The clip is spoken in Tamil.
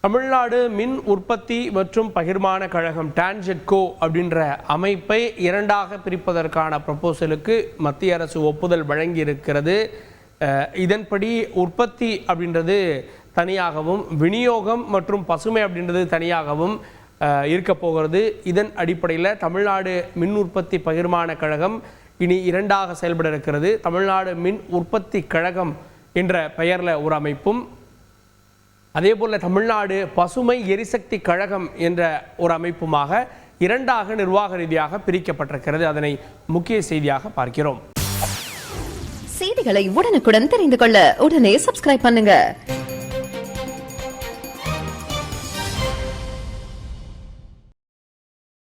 தமிழ்நாடு மின் உற்பத்தி மற்றும் பகிர்மான கழகம் டான்ஜெட்கோ அப்படின்ற அமைப்பை இரண்டாக பிரிப்பதற்கான ப்ரப்போசலுக்கு மத்திய அரசு ஒப்புதல் வழங்கியிருக்கிறது. இதன்படி உற்பத்தி அப்படின்றது தனியாகவும் விநியோகம் மற்றும் பசுமை அப்படின்றது தனியாகவும் இருக்க போகிறது. இதன் அடிப்படையில் தமிழ்நாடு மின் உற்பத்தி பகிர்மான கழகம் இனி இரண்டாக செயல்பட இருக்கிறது. தமிழ்நாடு மின் உற்பத்தி கழகம் என்ற பெயரில் ஒரு அமைப்பும், அதேபோல் தமிழ்நாடு பசுமை எரிசக்தி கழகம் என்ற ஒரு அமைப்புமாக இரண்டாக நிர்வாக ரீதியாக பிரிக்கப்பட்டிருக்கிறது. அதனை முக்கிய செய்தியாக பார்க்கிறோம். செய்திகளை உடனுக்குடன் தெரிந்து கொள்ள உடனே சப்ஸ்கிரைப் பண்ணுங்க.